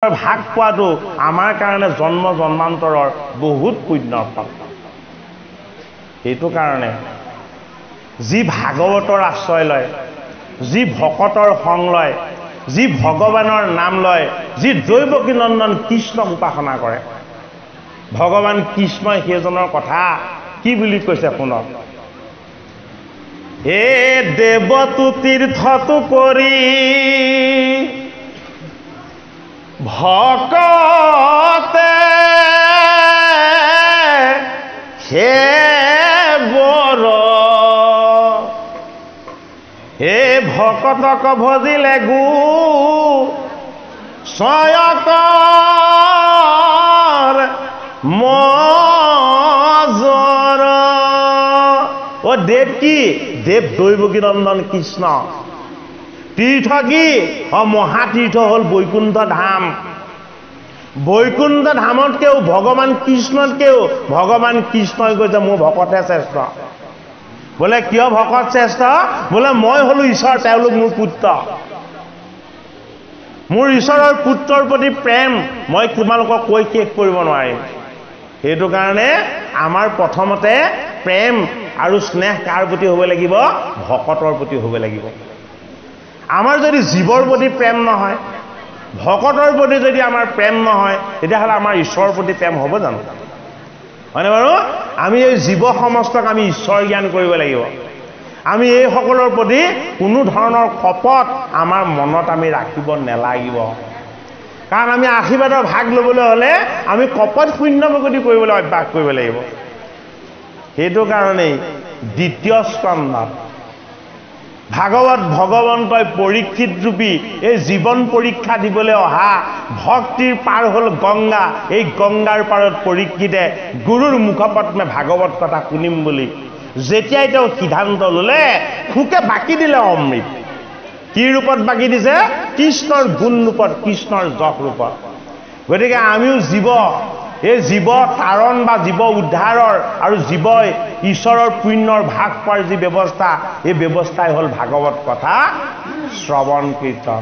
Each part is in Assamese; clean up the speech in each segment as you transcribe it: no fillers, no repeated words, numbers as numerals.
ভাগ পোৱাটো আমাৰ কাৰণে জন্ম জন্মান্তৰৰ বহুত পুণ্যৰ ফল। এইটো কাৰণে যি ভাগৱতৰ আশ্ৰয় লয়, যি ভকতৰ সং লয়, যি ভগৱানৰ নাম লয়, যি দৈৱকী নন্দন কৃষ্ণক উপাসনা কৰে, ভগৱান কৃষ্ণই সেইজনৰ কথা কি বুলি কৈছে শুনক। এ দেৱতু তীৰ্থতু কৰি ভকতে সেবৰ হে ভকতক ভজিলে গু ছয়কৰ মজৰ। ও দেৱ কি? দেৱ দৈৱকী নন্দন কৃষ্ণ। তীৰ্থ কি? মহাতীৰ্থ হল বৈকুণ্ঠ ধাম। বৈকুণ্ঠ ধামতকেও ভগৱান কৃষ্ণতকেও ভগৱান কৃষ্ণই কৈছে মোৰ ভকতহে শ্ৰেষ্ঠ। বোলে কিয় ভকত শ্ৰেষ্ঠ? বোলে মই হলো ঈশ্বৰ, তেওঁলোক মোৰ পুত্ৰ। মোৰ ঈশ্বৰৰ পুত্ৰৰ প্ৰতি প্ৰেম মই তোমালোকক কৈ শেষ কৰিব নোৱাৰিম। সেইটো কাৰণে আমাৰ প্ৰথমতে প্ৰেম আৰু স্নেহ কাৰ প্ৰতি হ'ব লাগিব? ভকতৰ প্ৰতি হ'ব লাগিব। আমাৰ যদি জীৱৰ প্ৰতি প্ৰেম নহয়, ভকতৰ প্ৰতি যদি আমাৰ প্ৰেম নহয়, তেতিয়াহ'লে আমাৰ ঈশ্বৰৰ প্ৰতি প্ৰেম হ'ব জানো? হয়নে বাৰু? আমি এই জীৱ সমস্তক আমি ঈশ্বৰ জ্ঞান কৰিব লাগিব। আমি এইসকলৰ প্ৰতি কোনো ধৰণৰ কপট আমাৰ মনত আমি ৰাখিব নালাগিব। কাৰণ আমি আশীৰ্বাদৰ ভাগ ল'বলৈ হ'লে আমি কপট শূন্য প্ৰকৃতি কৰিবলৈ অভ্যাস কৰিব লাগিব। সেইটো কাৰণেই দ্বিতীয় স্কন্ধত ভাগৱত ভগৱন্তই পৰীক্ষিত ৰূপী এই জীৱন পৰীক্ষা দিবলৈ অহা ভক্তিৰ পাৰ হ'ল গংগা। এই গংগাৰ পাৰত পৰীক্ষিতে গুৰুৰ মুখপদ্মে ভাগৱত কথা শুনিম বুলি যেতিয়াই তেওঁ সিদ্ধান্ত ল'লে, খুকে বাকি দিলে অমৃত। কি ৰূপত বাকি দিছে? কৃষ্ণৰ গুণ ৰূপত, কৃষ্ণৰ যশ ৰূপত। গতিকে আমিও জীৱ, এই জীৱ তাৰণ বা জীৱ উদ্ধাৰৰ আৰু জীৱই ঈশ্বৰৰ পুণ্যৰ ভাগ পোৱাৰ যি ব্যৱস্থা, এই ব্যৱস্থাই হ'ল ভাগৱত কথা শ্ৰৱণ কীৰ্তন।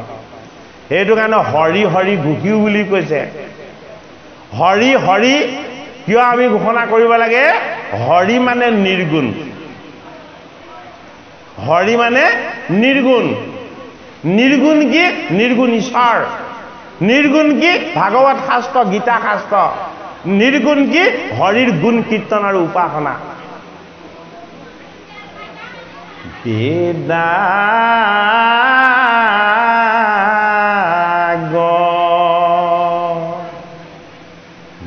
সেইটো কাৰণে হৰি হৰি ঘুকিও বুলি কৈছে। হৰি হৰি কিয় আমি ঘোষণা কৰিব লাগে? হৰি মানে নিৰ্গুণ। হৰি মানে নিৰ্গুণ। নিৰ্গুণ কি? নিৰ্গুণ ঈশ্বৰ। নিৰ্গুণ কি? ভাগৱত শাস্ত্ৰ, গীতা শাস্ত্ৰ। নিৰ্গুণ কি? হৰিৰ গুণ কীৰ্তন আৰু উপাসনা। বেদাগ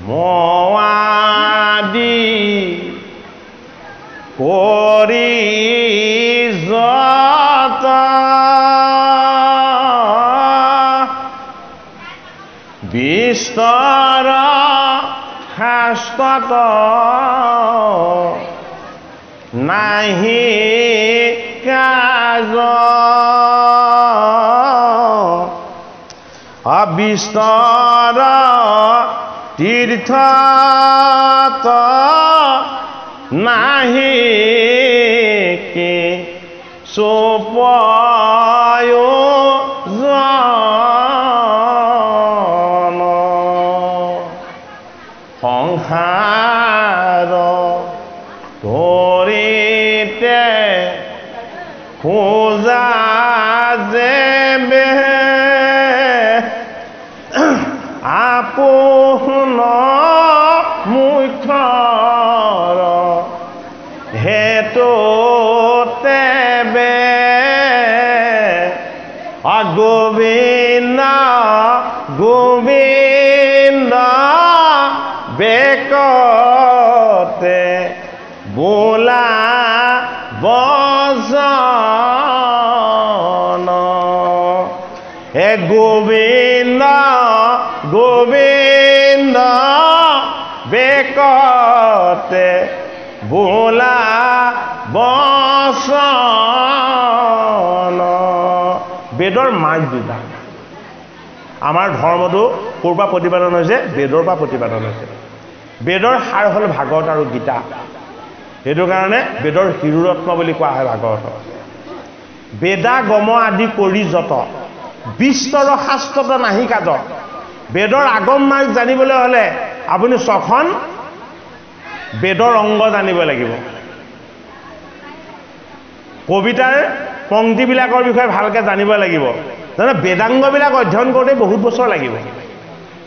মৱাদি কৰি যত বিস্তৰ শাস্ত্ৰত নাহি কাজ অবিস্তৰ তীৰ্থত নাহি কি সুপ্ৰয়োজন সংসাৰ ধৰিতে খোজা যে আপোন মুখ্যৰ হেতুতে গোবিন্দ গোবিন্দ বেকতে বোলা বচন হে গোবিন্দ গোবিন্দ বেকতে বোলা বচন। বেদৰ মাৰ্গ দুটা। আমাৰ ধৰ্মটো ক'ৰ পৰা প্ৰতিপাদন হৈছে? বেদৰ পৰা প্ৰতিপাদন হৈছে। বেদৰ সাৰ হ'ল ভাগৱত আৰু গীতা। সেইটো কাৰণে বেদৰ শিৰোৰত্ন বুলি কোৱা হয় ভাগৱতক। বেদা গম আদি কৰি যত বিস্তৰ শাস্ত্ৰত নাহি কাজ বেদৰ আগম মাৰ্গ জানিবলৈ হ'লে আপুনি 6খন বেদৰ অংগ জানিব লাগিব কবিতাৰ পংক্তিবিলাকৰ বিষয়ে ভালকৈ জানিব লাগিব যেনে বেদাংগবিলাক অধ্যয়ন কৰোঁতে বহুত বছৰ লাগিব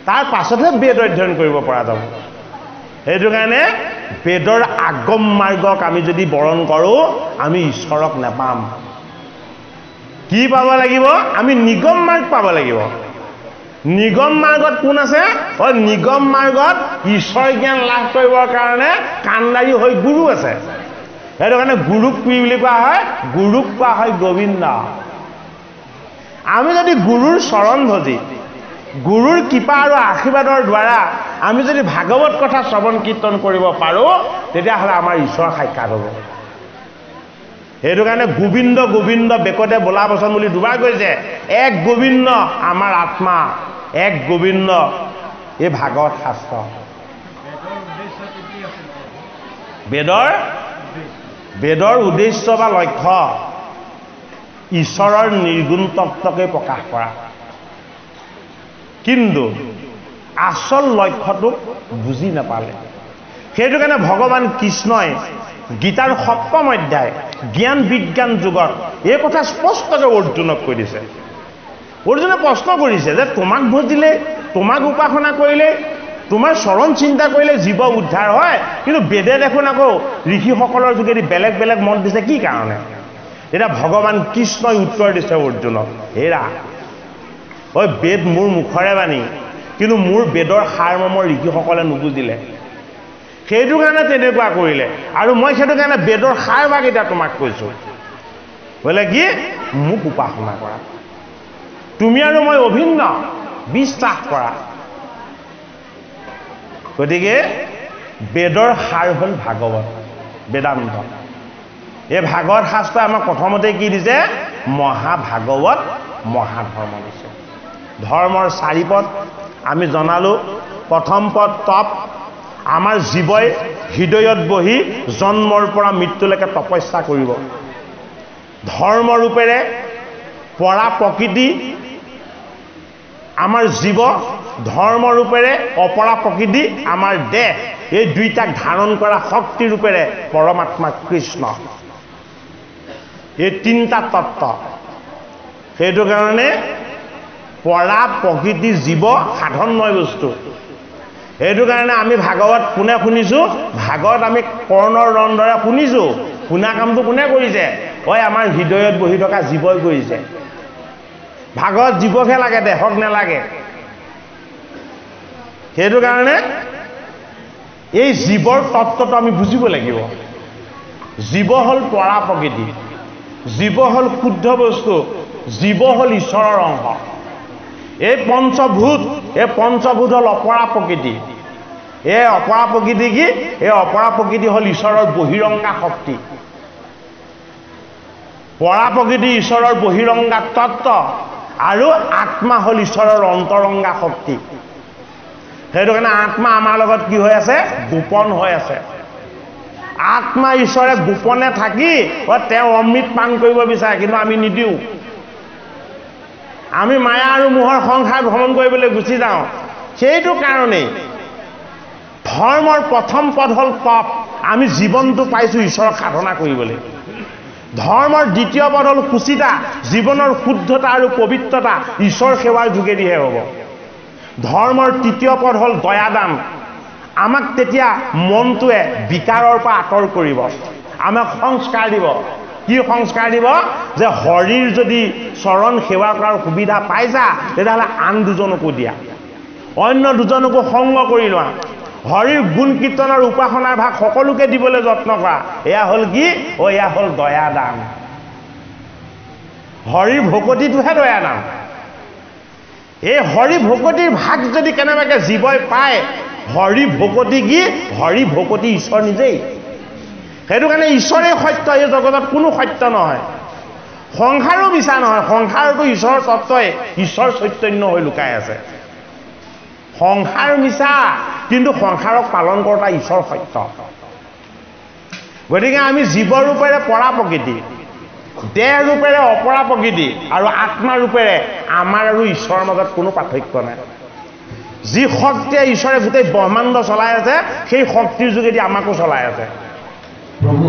তাৰ পাছতহে বেদ অধ্যয়ন কৰিব পৰা যাব সেইটো কাৰণে বেদৰ আগম মাৰ্গক আমি যদি বৰণ কৰোঁ আমি ঈশ্বৰক নাপাম কি পাব লাগিব আমি নিগম মাৰ্গ পাব লাগিব নিগম মাৰ্গত কোন আছে নিগম মাৰ্গত ঈশ্বৰ জ্ঞান লাভ কৰিবৰ কাৰণে কাণ্ডাৰী হৈ গুৰু আছে সেইটো কাৰণে গুৰুক কি বুলি কোৱা হয় গুৰুক কোৱা হয় গোবিন্দ আমি যদি গুৰুৰ চৰণ ভজি গুৰুৰ কৃপা আৰু আশীৰ্বাদৰ দ্বাৰা আমি যদি ভাগৱত কথা শ্ৰৱণ কীৰ্তন কৰিব পাৰোঁ তেতিয়াহ'লে আমাৰ ঈশ্বৰ সাক্ষাৎ হ'ব সেইটো কাৰণে গোবিন্দ গোবিন্দ বেকতে বোলা বচন বুলি দুবাৰ কৈছে এক গোবিন্দ আমাৰ আত্মা এক গোবিন্দ এই ভাগৱত শাস্ত্ৰ বেদৰ উদ্দেশ্য বা লক্ষ্য ঈশ্বৰৰ নিৰ্গুণ তত্ত্বকে প্ৰকাশ কৰা কিন্তু আচল লক্ষ্যটোক বুজি নাপালে সেইটো কাৰণে ভগৱান কৃষ্ণই গীতাৰ 7ম অধ্যায় জ্ঞান বিজ্ঞান যুগত এই কথা স্পষ্টকৈ অৰ্জুনক কৈ দিছে অৰ্জুনে প্ৰশ্ন কৰিছে যে তোমাক ভজিলে তোমাক উপাসনা কৰিলে তোমাৰ চৰণ চিন্তা কৰিলে জীৱ উদ্ধাৰ হয় কিন্তু বেদে দেখোন আকৌ ঋষিসকলৰ যোগেদি বেলেগ বেলেগ মত দিছে কি কাৰণে এটা ভগৱান কৃষ্ণই উত্তৰ দিছে অৰ্জুনক হেৰা ঐ বেদ মোৰ মুখৰে বাণী কিন্তু মোৰ বেদৰ সাৰমৰ্ম ঋষিসকলে নুবুজিলে সেইটো কাৰণে তেনেকুৱা কৰিলে আৰু মই সেইটো কাৰণে বেদৰ সাৰ ভাগ এতিয়া তোমাক কৈছোঁ বোলে কি মোক উপাসনা কৰা তুমি আৰু মই অভিন্ন বিশ্বাস কৰা গতিকে বেদৰ সাৰ হ'ল ভাগৱত বেদান্ত এই ভাগৱত শাস্ত্ৰই আমাক প্ৰথমতে কি দিছে মহাভাগৱত মহাধৰ্ম দিছে ধৰ্মৰ 4 পদ আমি জনালোঁ প্ৰথম পদ তপ আমাৰ জীৱই হৃদয়ত বহি জন্মৰ পৰা মৃত্যুলৈকে তপস্যা কৰিব ধৰ্মৰূপেৰে পৰা প্ৰকৃতি আমাৰ জীৱ ধৰ্মৰূপেৰে অপৰা প্ৰকৃতি আমাৰ দেহ এই দুইটাক ধাৰণ কৰা শক্তি ৰূপেৰে পৰমাত্মা কৃষ্ণ এই 3টা তত্ত্ব সেইটো কাৰণে পৰা প্ৰকৃতি জীৱ সাধন নয় বস্তু সেইটো কাৰণে আমি ভাগৱত কোনে শুনিছোঁ ভাগৱত আমি কৰ্ণৰ ৰন্ধৰে শুনিছোঁ শুনা কামটো কোনে কৰিছে আমাৰ হৃদয়ত বহি থকা জীৱই কৰিছে ভাগৱত জীৱকহে লাগে দেহক নালাগে সেইটো কাৰণে এই জীৱৰ তত্ত্বটো আমি বুজিব লাগিব জীৱ হ'ল পৰা প্ৰকৃতি জীৱ হ'ল শুদ্ধ বস্তু জীৱ হ'ল ঈশ্বৰৰ অংশ এই পঞ্চভূত হ'ল অপৰা প্ৰকৃতি এই অপৰা প্ৰকৃতি কি এই অপৰা প্ৰকৃতি হ'ল ঈশ্বৰৰ বহিৰংগা শক্তি পৰা প্ৰকৃতি ঈশ্বৰৰ বহিৰংগা তত্ত্ব আৰু আত্মা হ'ল ঈশ্বৰৰ অন্তৰংগা শক্তি সেইটো কাৰণে আত্মা আমাৰ লগত কি হৈ আছে গোপন হৈ আছে আত্মা ঈশ্বৰে গোপনে থাকি তেওঁ অমৃত পান কৰিব বিচাৰে কিন্তু আমি নিদিওঁ আমি মায়া আৰু মোহৰ সংসাৰ ভ্ৰমণ কৰিবলৈ গুচি যাওঁ সেইটো কাৰণেই ধৰ্মৰ প্ৰথম পদ হ'ল তপ আমি জীৱনটো পাইছোঁ ঈশ্বৰক সাধনা কৰিবলৈ ধৰ্মৰ দ্বিতীয় পদ হ'ল সুচিতা জীৱনৰ শুদ্ধতা আৰু পবিত্ৰতা ঈশ্বৰ সেৱাৰ যোগেদিহে হ'ব ধৰ্মৰ তৃতীয় পদ হ'ল দয়াদান আমাক তেতিয়া মনটোৱে বিকাৰৰ পৰা আঁতৰ কৰিব আমাক সংস্কাৰ দিব কি সংস্কাৰ দিব যে হৰিৰ যদি চৰণ সেৱা কৰাৰ সুবিধা পাইছা তেতিয়াহ'লে আন দুজনকো দিয়া অন্য দুজনকো সংগ কৰি লোৱা হৰিৰ গুণ কীৰ্তনৰ উপাসনাৰ ভাগ সকলোকে দিবলৈ যত্ন কৰা এয়া হ'ল কি এয়া হ'ল দয়াদান হৰিৰ ভকতিটোহে দয়াদান এই হৰি ভকতিৰ ভাগ যদি কেনেবাকৈ জীৱই পায় হৰি ভকতি কি হৰি ভকতি ঈশ্বৰ নিজেই সেইটো কাৰণে ঈশ্বৰেই সত্য এই জগতত কোনো সত্য নহয় সংসাৰো মিছা নহয় সংসাৰতো ঈশ্বৰৰ তত্ত্বই ঈশ্বৰ চৈতন্য হৈ লুকাই আছে সংসাৰ মিছা কিন্তু সংসাৰক পালন কৰোঁতা ঈশ্বৰ সত্য গতিকে আমি জীৱৰূপেৰে পৰা প্ৰকৃতি দেহ ৰূপেৰে অপৰা প্ৰকৃতি আৰু আত্মা ৰূপেৰে আমাৰ আৰু ঈশ্বৰৰ মাজত কোনো পাৰ্থক্য নাই যি শক্তিয়ে ঈশ্বৰে গোটেই ব্ৰহ্মাণ্ড চলাই আছে সেই শক্তিৰ যোগেদি আমাকো চলাই আছে প্ৰভু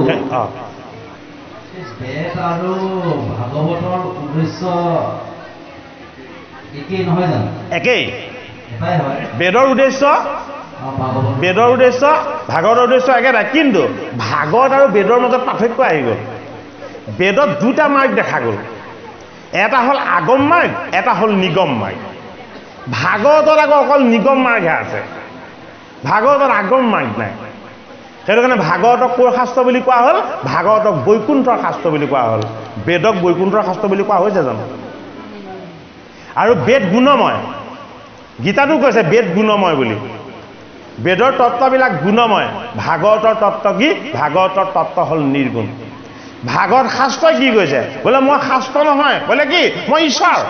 বেদ আৰু ভাগৱতৰ উদ্দেশ্য একেই নহয় জানো একেই এটাই হয় বেদৰ উদ্দেশ্য ভাগৱতৰ উদ্দেশ্য একেটা কিন্তু ভাগৱত আৰু বেদৰ মাজত পাৰ্থক্য আহি গ'ল বেদত দুটা মাৰ্গ দেখা গ'ল এটা হ'ল আগম মাৰ্গ এটা হ'ল নিগম মাৰ্গ ভাগৱতত আকৌ অকল নিগম মাৰ্গহে আছে ভাগৱতত আগম মাৰ্গ নাই সেইটো কাৰণে ভাগৱতক ক'ৰ শাস্ত্ৰ বুলি কোৱা হ'ল ভাগৱতক বৈকুণ্ঠৰ শাস্ত্ৰ বুলি কোৱা হ'ল বেদক বৈকুণ্ঠৰ শাস্ত্ৰ বুলি কোৱা হৈছে জানো আৰু বেদ গুণময় গীতাটো কৈছে বেদ গুণময় বুলি বেদৰ তত্ত্ববিলাক গুণময় ভাগৱতৰ তত্ত্ব কি ভাগৱতৰ তত্ত্ব হ'ল নিৰ্গুণ ভাগৱত শাস্ত্ৰই কি কৈছে বোলে মই শাস্ত্ৰ নহয় বোলে কি মই ঈশ্বৰ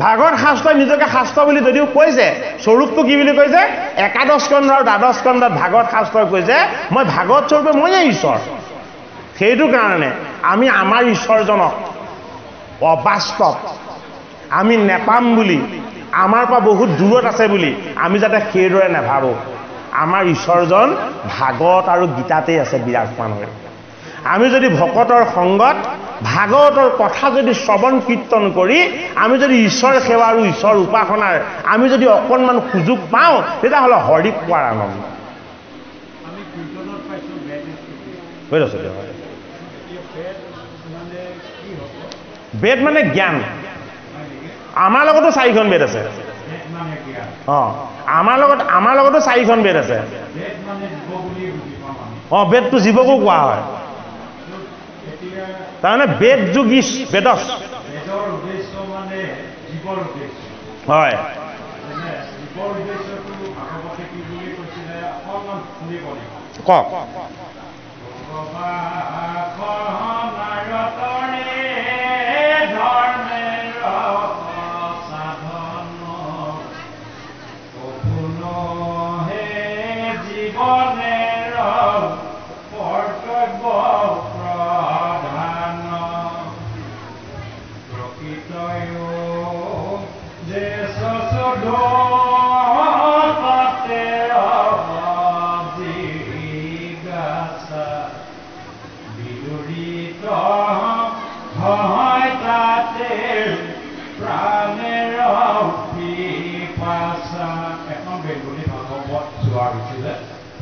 ভাগৱত শাস্ত্ৰই নিজকে শাস্ত্ৰ বুলি যদিও কৈছে স্বৰূপটো কি বুলি কৈছে একাদশ স্কন্ধ আৰু দ্বাদশ স্কন্ধত ভাগৱত শাস্ত্ৰই কৈছে মই ভাগৱত স্বৰূপে ময়ে ঈশ্বৰ সেইটো কাৰণে আমি আমাৰ ঈশ্বৰজনক অবাস্তৱ আমি নেপাম বুলি আমাৰ পৰা বহুত দূৰত আছে বুলি আমি যাতে সেইদৰে নাভাবোঁ আমাৰ ঈশ্বৰজন ভাগৱত আৰু গীতাতেই আছে বিৰাজমান হৈ আমি যদি ভকতৰ সংগত ভাগৱতৰ কথা যদি শ্ৰৱণ কীৰ্তন কৰি আমি যদি ঈশ্বৰ সেৱা আৰু ঈশ্বৰ উপাসনাৰ আমি যদি অকণমান সুযোগ পাওঁ তেতিয়াহ'লে হৰি পোৱাৰ আনন্দ বেদ মানে জ্ঞান আমাৰ লগতো 4খন বেদ আছে আমাৰ লগতো 4খন বেদ আছে বেদটো জীৱকো কোৱা হয় তাৰমানে বেদ যোগী বেদস হয় কওক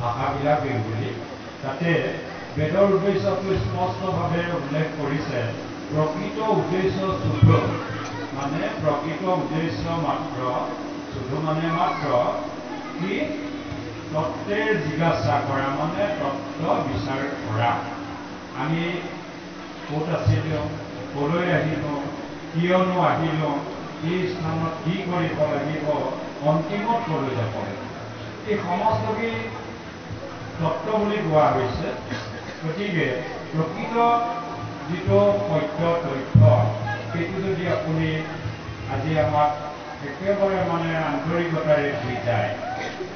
ভাষাবিলাক বেংগলী তাতে বেদৰ উদ্দেশ্যটো স্পষ্টভাৱে উল্লেখ কৰিছে প্ৰকৃত উদ্দেশ্য শুদ্ধ মানে প্ৰকৃত উদ্দেশ্য মাত্ৰ শুদ্ধ মানে মাত্ৰ কি তত্ত্বেৰ জিজ্ঞাসা কৰা মানে তত্ত্ব বিচাৰ কৰা আমি ক'ত আছিলোঁ ক'লৈ আহিলোঁ কিয়নো আহিলোঁ এই স্থানত কি কৰিব লাগিব অন্তিমত ক'লৈ যাব লাগিব এই সমস্তকে তত্ত্ব বুলি কোৱা হৈছে গতিকে প্ৰকৃত যিটো সত্য তথ্য সেইটো যদি আপুনি আজি আমাক একেবাৰে মানে আন্তৰিকতাৰে দি যায়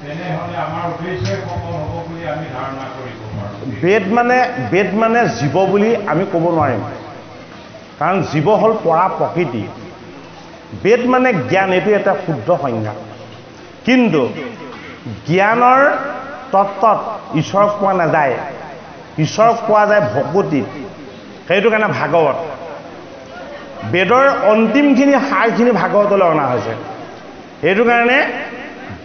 তেনেহ'লে আমাৰ উদ্দেশ্যই সফল হ'ব বুলি আমি ধাৰণা কৰিব পাৰোঁ বেদ মানে জীৱ বুলি আমি ক'ব নোৱাৰিম কাৰণ জীৱ হ'ল পৰা প্ৰকৃতি বেদ মানে জ্ঞান এইটো এটা শুদ্ধ সংজ্ঞা কিন্তু জ্ঞানৰ তত্ত্বত ঈশ্বৰক পোৱা নাযায় ঈশ্বৰক পোৱা যায় ভকতিত সেইটো কাৰণে ভাগৱত বেদৰ অন্তিমখিনি সাৰখিনি ভাগৱতলৈ অনা হৈছে সেইটো কাৰণে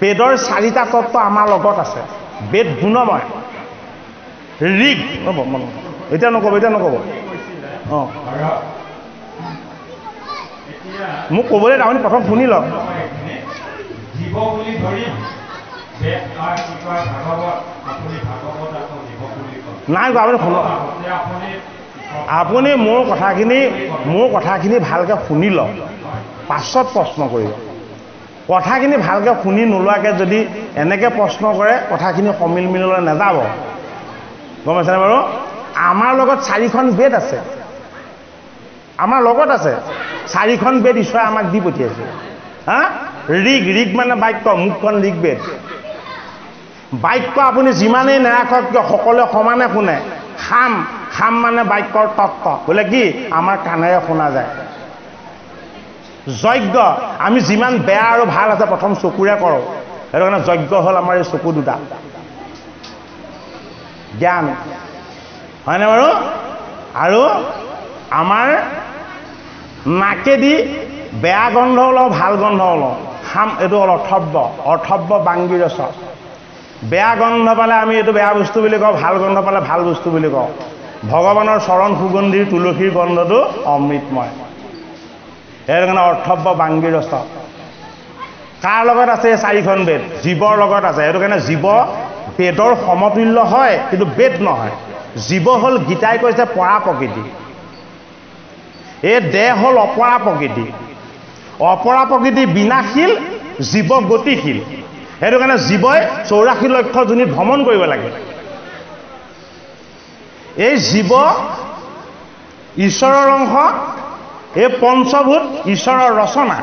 বেদৰ 4টা তত্ত্ব আমাৰ লগত আছে বেদ গুণময় ঋগ এতিয়া নক'ব অঁ মোক ক'বলৈ আপুনি প্ৰথম শুনি লওক জীৱ বুলি ধৰিম নাই আপুনি শুনক আপুনি মোৰ কথাখিনি ভালকৈ শুনি লওক পাছত প্ৰশ্ন কৰিব কথাখিনি ভালকৈ শুনি নোলোৱাকৈ যদি এনেকৈ প্ৰশ্ন কৰে কথাখিনি সমিল মিললৈ নাযাব গম পাইছেনে বাৰু আমাৰ লগত 4খন বেদ আছে আমাৰ লগত আছে 4খন বেদ ঈশ্বৰে আমাক দি পঠিয়াইছে হা ঋগ মানে বাক্য মুখখন ঋগবেদ বাক্য আপুনি যিমানেই নাৰাখক কিয় সকলোৱে সমানে শুনে খাম মানে বাক্যৰ তত্ত্ব বোলে কি আমাৰ কাণেৰে শুনা যায় যজ্ঞ আমি যিমান বেয়া আৰু ভাল আছে প্ৰথম চকুৰে কৰোঁ সেইটো কাৰণে যজ্ঞ হ'ল আমাৰ এই চকু দুটা জ্ঞান হয়নে বাৰু আৰু আমাৰ নাকেদি বেয়া গন্ধ ওলাওঁ ভাল গন্ধ ওলাওঁ এইটো হ'ল অৰ্থব্য বাংগীৰস বেয়া গন্ধ পালে আমি এইটো বেয়া বস্তু বুলি কওঁ ভাল গন্ধ পালে ভাল বস্তু বুলি কওঁ ভগৱানৰ চৰণ সুগন্ধিৰ তুলসীৰ গন্ধটো অমৃতময় সেইটো কাৰণে অৰ্থব্য বাংগীৰস কাৰ লগত আছে চাৰিখন বেদ জীৱৰ লগত আছে সেইটো কাৰণে জীৱ বেদৰ সমতুল্য হয় কিন্তু বেদ নহয় জীৱ হ'ল গীতাই কৈছে পৰা প্ৰকৃতি এই দেহ হ'ল অপৰা প্ৰকৃতি বিনাশীল জীৱ গতিশীল সেইটো কাৰণে জীৱই 84 লক্ষ যোনিত ভ্ৰমণ কৰিব লাগে এই জীৱ ঈশ্বৰৰ অংশ এই পঞ্চভূত ঈশ্বৰৰ ৰচনা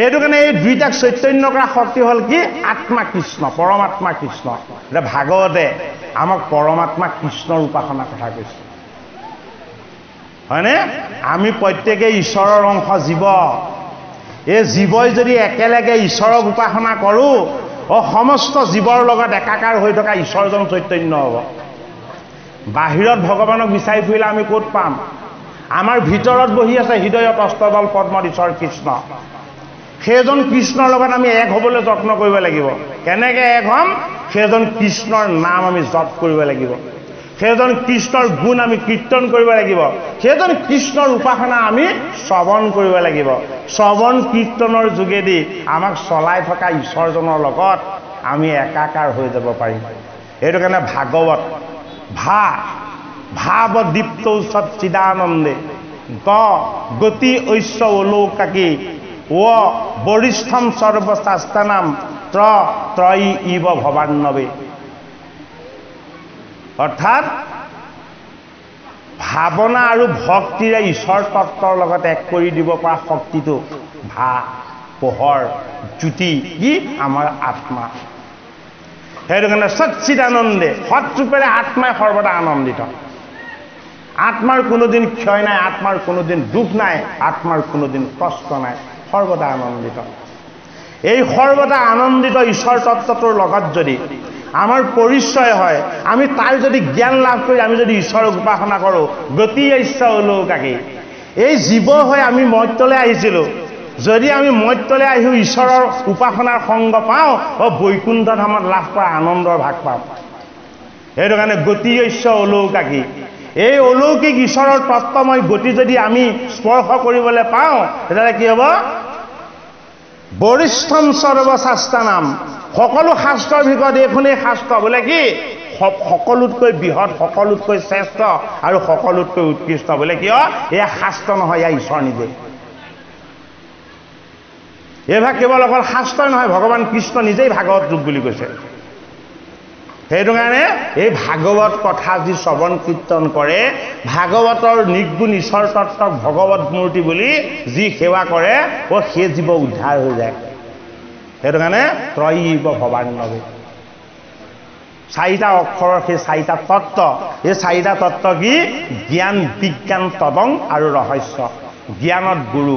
এইটো কাৰণে এই দুইটাক চৈতন্য কৰা শক্তি হ'ল কি আত্মা কৃষ্ণ পৰমাত্মা কৃষ্ণ এতিয়া ভাগৱতে আমাক পৰমাত্মা কৃষ্ণৰ উপাসনা কথা কৈছে হয়নে আমি প্ৰত্যেকে ঈশ্বৰৰ অংশ জীৱ এই জীৱই যদি একেলগে ঈশ্বৰক উপাসনা কৰোঁ সমস্ত জীৱৰ লগত একাকাৰ হৈ থকা ঈশ্বৰজন চৈতন্য হ'ব বাহিৰত ভগৱানক বিচাৰি ফুৰিলে আমি ক'ত পাম আমাৰ ভিতৰত বহি আছে হৃদয়ত অষ্টদল পদ্মত ঈশ্বৰ কৃষ্ণ সেইজন কৃষ্ণৰ লগত আমি এক হ'বলৈ যত্ন কৰিব লাগিব কেনেকৈ এক হ'ম সেইজন কৃষ্ণৰ নাম আমি জপ কৰিব লাগিব সেইজন কৃষ্ণৰ গুণ আমি কীৰ্তন কৰিব লাগিব সেইজন কৃষ্ণৰ উপাসনা আমি শ্ৰৱণ কৰিব লাগিব শ্ৰৱণ কীৰ্তনৰ যোগেদি আমাক চলাই থকা ঈশ্বৰজনৰ লগত আমি একাকাৰ হৈ যাব পাৰিম এইটো কাৰণে ভাগৱত ভাৱদীপ্ত সচ্চিদানন্দে গতি ঐশ্য অলৌকাকী বৰিষ্ঠম সৰ্বশাস্ত্ৰানাম ত্ৰয়ী ইব ভৱান্নবে অৰ্থাৎ ভাৱনা আৰু ভক্তিৰে ঈশ্বৰ তত্ত্বৰ লগত এক কৰি দিব পৰা শক্তিটো পোহৰ জ্যোতি কি আমাৰ আত্মা সেইটো কাৰণে সচ্চিদানন্দে সৎৰূপেৰে আত্মাই সৰ্বদা আনন্দিত আত্মাৰ কোনোদিন ক্ষয় নাই আত্মাৰ কোনোদিন দুখ নাই আত্মাৰ কোনোদিন কষ্ট নাই সৰ্বদা আনন্দিত এই সৰ্বদা আনন্দিত ঈশ্বৰ তত্ত্বটোৰ লগত যদি আমাৰ পৰিচয় হয় আমি তাৰ যদি জ্ঞান লাভ কৰি আমি যদি ঈশ্বৰক উপাসনা কৰোঁ গতি ঐশ্য অলৌকাকী এই জীৱ হৈ আমি মৰ্ত্যলৈ আহিছিলোঁ যদি আমি মৰ্ত্যলৈ আহিও ঈশ্বৰৰ উপাসনাৰ সংগ পাওঁ বৈকুণ্ঠ ধামত লাভ কৰা আনন্দৰ ভাগ পাম সেইটো কাৰণে গতি ঐশ্য অলৌকাকী এই অলৌকিক ঈশ্বৰৰ তত্ত্বময় গতি যদি আমি স্পৰ্শ কৰিবলৈ পাওঁ তেতিয়াহ'লে কি হ'ব বৰিষ্ঠম সৰ্বশাস্ত্ৰানাম সকলো শাস্ত্ৰৰ ভিতৰত এইখনেই শাস্ত্ৰ বোলে কি সকলোতকৈ বৃহৎ সকলোতকৈ শ্ৰেষ্ঠ আৰু সকলোতকৈ উৎকৃষ্ট বোলে কিয় এয়া শাস্ত্ৰ নহয় এয়া ঈশ্বৰ নিজে এইভাগ কেৱল অকল শাস্ত্ৰই নহয় ভগৱান কৃষ্ণ নিজেই ভাগৱত ৰূপ বুলি কৈছে সেইটো কাৰণে এই ভাগৱত কথা যি শ্ৰৱণ কীৰ্তন কৰে ভাগৱতৰ নিৰ্গুণ ঈশ্বৰ তত্ত্বক ভগৱত মূৰ্তি বুলি যি সেৱা কৰে সেই জীৱ উদ্ধাৰ হৈ যায় সেইটো কাৰণে ত্ৰয়ী ইব ভৱান্নবে চাৰিটা অক্ষৰৰ সেই চাৰিটা তত্ত্ব এই চাৰিটা তত্ত্ব কি জ্ঞান বিজ্ঞান তদং আৰু ৰহস্য জ্ঞানত গুৰু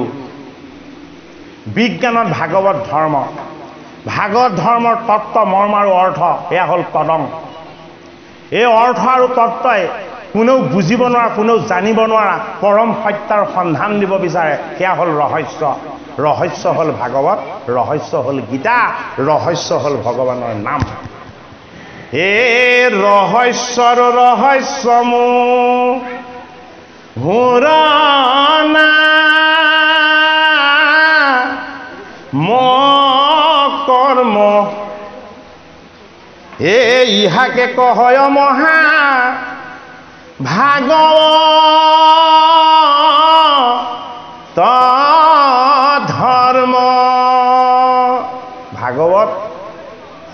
বিজ্ঞানত ভাগৱত ধৰ্ম ভাগৱত ধৰ্মৰ তত্ত্ব মৰ্ম আৰু অৰ্থ এয়া হ'ল তদং এই অৰ্থ আৰু তত্ত্বই কোনেও বুজিব নোৱাৰা কোনেও জানিব নোৱাৰা পৰম সত্যৰ সন্ধান দিব বিচাৰে সেয়া হ'ল ৰহস্য ৰহস্য হ'ল ভাগৱত ৰহস্য হ'ল গীতা ৰহস্য হ'ল ভগৱানৰ নাম এই ৰহস্যৰ ৰহস্যমো হুৰণা কৰ্ম এই ইহাকে কহয় মহা ভাগৱত ধৰ্ম ভাগৱত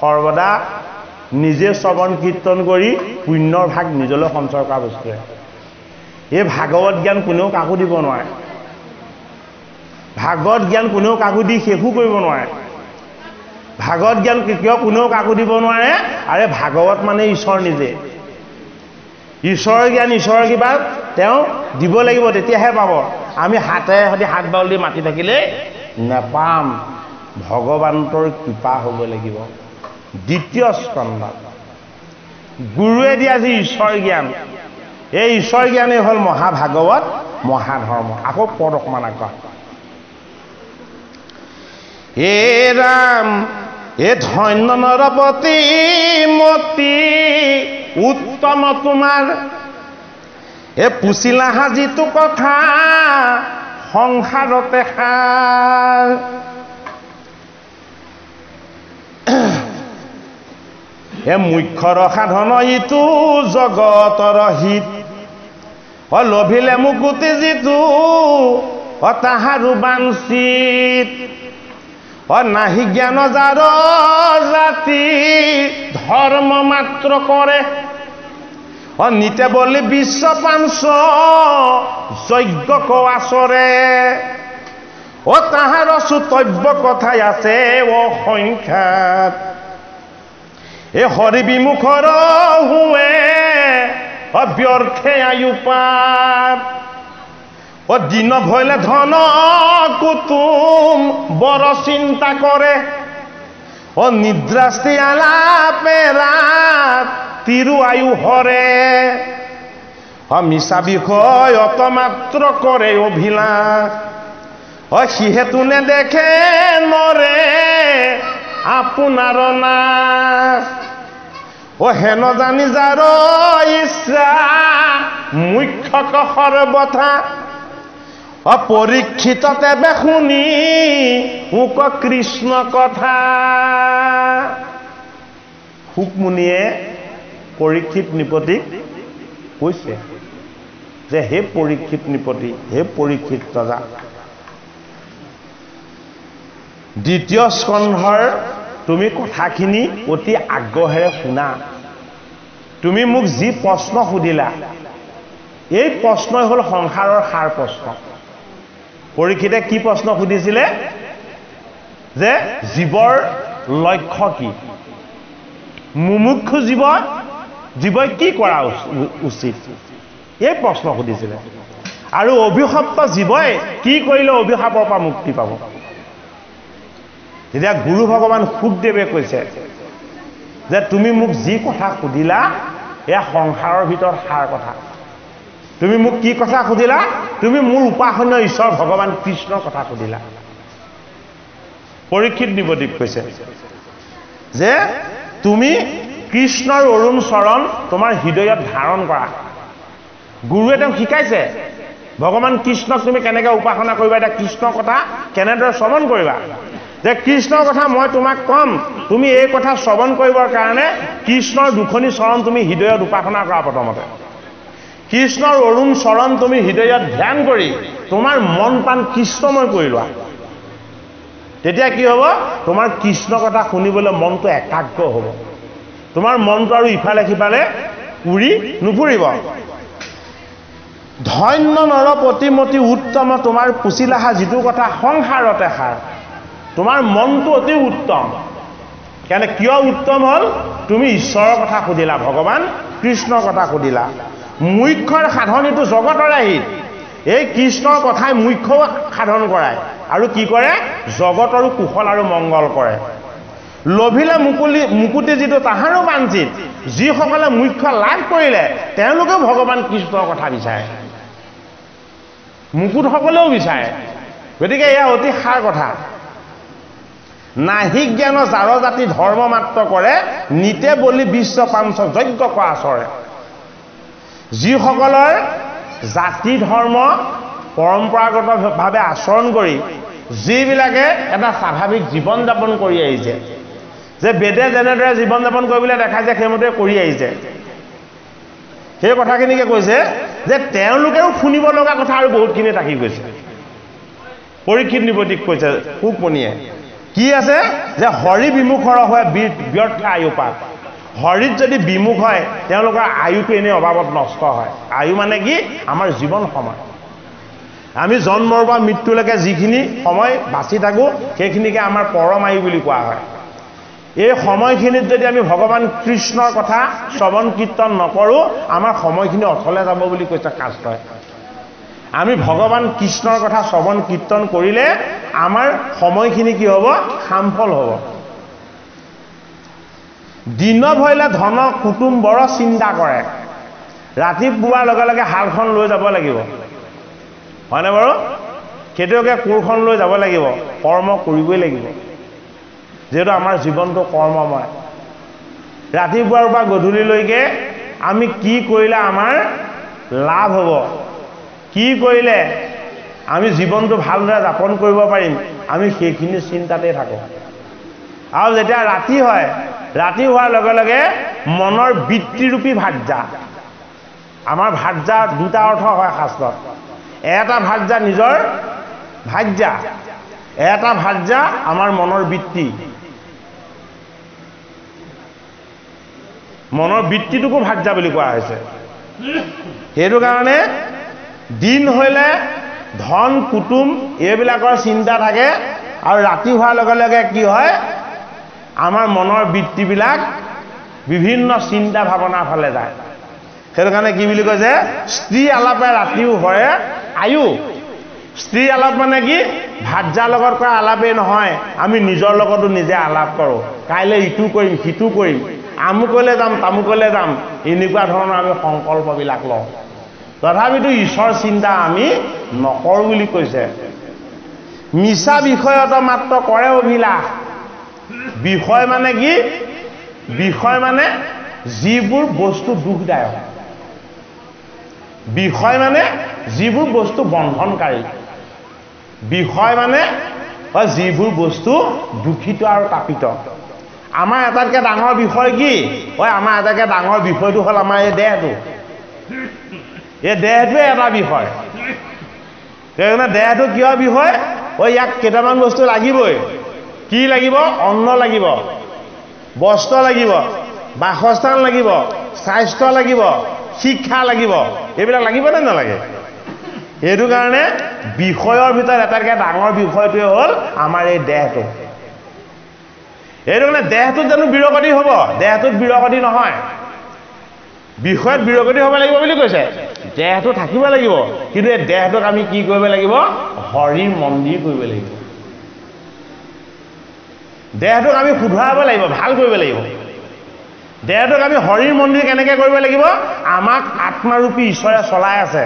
সৰ্বদা নিজে শ্ৰৱণ কীৰ্তন কৰি পুণ্যৰ ভাগ নিজলৈ সঞ্চয় কৰা বস্তুৱে এই ভাগৱত জ্ঞান কোনেও কাকো দিব নোৱাৰে ভাগৱত জ্ঞান কোনেও কাকো দি শেষো কৰিব নোৱাৰে ভাগৱত জ্ঞান কিয় কোনেও কাকো দিব নোৱাৰে আৰে ভাগৱত মানে ঈশ্বৰ নিজে ঈশ্বৰৰ জ্ঞান ঈশ্বৰৰ কিবা তেওঁ দিব লাগিব তেতিয়াহে পাব আমি হাতেৰে সৈতে হাত বাউলি মাতি থাকিলে নেপাম ভগৱান্তৰ কৃপা হ'ব লাগিব দ্বিতীয় স্কন্ধ গুৰুৱে দিয়া যি ঈশ্বৰ জ্ঞান এই ঈশ্বৰ জ্ঞানেই হ'ল মহাভাগৱত মহাধৰ্ম আকৌ পদ অকমান আগবা হে ৰাম এ ধন্য নৰপতি মতি উত্তম তোমাৰ এ পুচিলা হাজিটো কথা সংসাৰতে সাৰ এ মুখ্যৰ সাধন ইটো জগতৰ হিত লভিলে মুকুতি যিটো তাহাৰো বাঞ্চিত নাহি জ্ঞান যাৰ জাতি ধৰ্ম মাত্ৰ কৰে নিতে বলি বিশ্ব পাঞ্চ যজ্ঞ কোৱাচৰে তাহাৰ সুতব্য কথাই আছে অসংখ্যাত এ হৰি বিমুখৰ হুৱে ব্যৰ্থে আয়ু পাৰ দিন ভৈলে ধন কুতুম বৰ চিন্তা কৰে নিদ্ৰাস্তি আলাপে ৰাত তিৰু আয়ু হৰে মিছা বিষয় অতমাত্ৰ কৰে অভিলাষ সিহেতু নেদেখে নৰে আপোনাৰ নাশ হেন জানি যাৰ ইচ্ছা মুখ্যক সৰ্বথা পৰীক্ষিত তেবে শুনি মোক কৃষ্ণ কথা শুকমুনিয়ে পৰীক্ষিত নৃপতিক কৈছে যে হে পৰীক্ষিত নৃপতি হে পৰীক্ষিত ৰজা দ্বিতীয় স্কন্ধৰ তুমি কথাখিনি অতি আগ্ৰহেৰে শুনা তুমি মোক যি প্ৰশ্ন সুধিলা এই প্ৰশ্নই হ'ল সংসাৰৰ সাৰ প্ৰশ্ন পৰীক্ষিতে কি প্ৰশ্ন সুধিছিলে যে জীৱৰ লক্ষ্য কি মুমুক্ষু জীৱই কি কৰা উচিত এই প্ৰশ্ন সুধিছিলে আৰু অভিশপ্ত জীৱই কি কৰিলে অভিশাপৰ পৰা মুক্তি পাব যেতিয়া গুৰু ভগৱান শুকদেৱে কৈছে যে তুমি মোক যি কথা সুধিলা এয়া সংসাৰৰ ভিতৰত সাৰ কথা তুমি মোক কি কথা সুধিলা তুমি মোৰ উপাসনীয় ঈশ্বৰ ভগৱান কৃষ্ণৰ কথা সুধিলা পৰীক্ষিত নৃপতিক কৈছে যে তুমি কৃষ্ণৰ অৰুণ চৰণ তোমাৰ হৃদয়ত ধাৰণ কৰা গুৰুৱে তেওঁক শিকাইছে ভগৱান কৃষ্ণক তুমি কেনেকৈ উপাসনা কৰিবা এটা কৃষ্ণৰ কথা কেনেদৰে শ্ৰৱণ কৰিবা যে কৃষ্ণৰ কথা মই তোমাক কম তুমি এই কথা শ্ৰৱণ কৰিবৰ কাৰণে কৃষ্ণৰ দুখনি চৰণ তুমি হৃদয়ত উপাসনা কৰা প্ৰথমতে কৃষ্ণৰ অৰুণ চৰণ তুমি হৃদয়ত ধ্যান কৰি তোমাৰ মন প্ৰাণ কৃষ্ণময় কৰি লোৱা তেতিয়া কি হ'ব তোমাৰ কৃষ্ণ কথা শুনিবলৈ মনটো একাগ্ৰ হ'ব তোমাৰ মনটো আৰু ইফালে সিফালে উৰি নুফুৰিব ধন্য নৰপতিমতি উত্তম তোমাৰ পুচিলাহা যিটো কথা সংসাৰতে সাৰ তোমাৰ মনটো অতি উত্তম কেনে কিয় উত্তম হ'ল তুমি ঈশ্বৰৰ কথা সুধিলা ভগৱান কৃষ্ণৰ কথা সুধিলা মুখ্যৰ সাধন এইটো জগতৰে হিত এই কৃষ্ণৰ কথাই মুখ্য সাধন কৰায় আৰু কি কৰে জগতৰো কুশল আৰু মংগল কৰে লভিলে মুকুতি যিটো তাহাৰো বাঞ্চিত যিসকলে মুখ্য লাভ কৰিলে তেওঁলোকেও ভগৱান কৃষ্ণৰ কথা বিচাৰে মুকুট সকলেও বিচাৰে গতিকে এয়া অতি সাৰ কথা নাহি জ্ঞান যাৰ জাতি ধৰ্ম মাত্ৰ কৰে নিতে বলি বিশ্ব পাঞ্চ যজ্ঞ কোৱাচৰে যিসকলৰ জাতি ধৰ্ম পৰম্পৰাগতভাৱে আচৰণ কৰি যিবিলাকে এটা স্বাভাৱিক জীৱন যাপন কৰি আহিছে যে বেদে যেনেদৰে জীৱন যাপন কৰিবলৈ দেখাইছে সেইমতে কৰি আহিছে সেই কথাখিনিকে কৈছে যে তেওঁলোকেও শুনিব লগা কথা আৰু বহুতখিনি থাকি গৈছে পৰীক্ষিত নৃপতিক কৈছে শুকমুনিয়ে কি আছে যে হৰি বিমুখৰ হয় ব্যৰ্থ আয়ু পাত হৰিত যদি বিমুখ হয় তেওঁলোকৰ আয়ুটো এনেই অভাৱত নষ্ট হয় আয়ু মানে কি আমাৰ জীৱন সময় আমি জন্মৰ পৰা মৃত্যুলৈকে যিখিনি সময় বাচি থাকোঁ সেইখিনিকে আমাৰ পৰম আয়ু বুলি কোৱা হয় এই সময়খিনিত যদি আমি ভগৱান কৃষ্ণৰ কথা শ্ৰৱণ কীৰ্তন নকৰোঁ আমাৰ সময়খিনি অথলে যাব বুলি কৈছে শাস্ত্ৰই আমি ভগৱান কৃষ্ণৰ কথা শ্ৰৱণ কীৰ্তন কৰিলে আমাৰ সময়খিনি কি হ'ব সামফল হ'ব দিন ভৰিলে ধন কুটুম বৰ চিন্তা কৰে ৰাতিপুৱাৰ লগে লগে হালখন লৈ যাব লাগিব হয়নে বাৰু কেতিয়াকে কোৰখন লৈ যাব লাগিব কৰ্ম কৰিবই লাগিব যেটো আমাৰ জীৱনটো কৰ্মময় ৰাতিপুৱাৰ পৰা গধূলিলৈকে আমি কি কৰিলে আমাৰ লাভ হ'ব কি কৰিলে আমি জীৱনটো ভালদৰে যাপন কৰিব পাৰিম আমি সেইখিনি চিন্তাতে থাকো আৰু যেতিয়া ৰাতি হয় ৰাতি হোৱাৰ লগে লগে মনৰ বৃত্তিৰূপী ভাৰ্যা আমাৰ ভাৰ্যা দুটা অৰ্থ হয় শাস্ত্ৰত এটা ভাৰ্যা নিজৰ ভাৰ্যা এটা ভাৰ্যা আমাৰ মনৰ বৃত্তি মনৰ বৃত্তিটোকো ভাৰ্যা বুলি কোৱা হৈছে সেইটো কাৰণে দিন হইলে ধন কুটুম এইবিলাকৰ চিন্তা থাকে আৰু ৰাতি হোৱাৰ লগে লগে কি হয় আমাৰ মনৰ বৃত্তিবিলাক বিভিন্ন চিন্তা ভাৱনাৰ ফালে যায় সেইটো কাৰণে কি বুলি কয় যে স্ত্ৰী আলাপে ৰাতিও হয় আয়ু স্ত্ৰী আলাপ মানে কি ভাৰ্যাৰ লগত কৰা আলাপেই নহয় আমি নিজৰ লগতো নিজে আলাপ কৰোঁ কাইলৈ ইটো কৰিম সিটো কৰিম আমুকলৈ যাম তামুকলৈ যাম এনেকুৱা ধৰণৰ আমি সংকল্পবিলাক লওঁ তথাপিতো ঈশ্বৰ চিন্তা আমি নকৰোঁ বুলি কৈছে মিছা বিষয়ত মাত্ৰ কৰে অভিলাষ বিষয় মানে কি বিষয় মানে যিবোৰ বস্তু দুখদায়ক বিষয় মানে যিবোৰ বস্তু বন্ধনকাৰী বিষয় মানে যিবোৰ বস্তু দুখিত আৰু তাপিত আমাৰ এটাতকৈ ডাঙৰ বিষয় কি আমাৰ এটাতকৈ ডাঙৰ বিষয়টো হ'ল আমাৰ এই দেহটো দেহটোৱে এটা বিষয় সেইকাৰণে দেহটো কিয় বিষয় ইয়াক কেইটামান বস্তু লাগিবই কি লাগিব অন্ন লাগিব বস্ত্ৰ লাগিব বাসস্থান লাগিব স্বাস্থ্য লাগিব শিক্ষা লাগিব এইবিলাক লাগিব নে নালাগে সেইটো কাৰণে বিষয়ৰ ভিতৰত এটাতকৈ ডাঙৰ বিষয়টোৱে হ'ল আমাৰ এই দেহটো এইটো কাৰণে দেহটোত জানো বিৰগতি হ'ব দেহটোত বিৰগতি নহয় বিষয়ত বিৰগতি হ'ব লাগিব বুলি কৈছে দেহটো থাকিব লাগিব কিন্তু এই দেহটোক আমি কি কৰিব লাগিব হৰি মন্দিৰ কৰিব লাগিব দেহটোক আমি শুধৰাব লাগিব ভাল কৰিব লাগিব দেহটোক আমি হৰিৰ মন্দিৰ কেনেকৈ কৰিব লাগিব আমাক আত্মাৰূপী ঈশ্বৰে চলাই আছে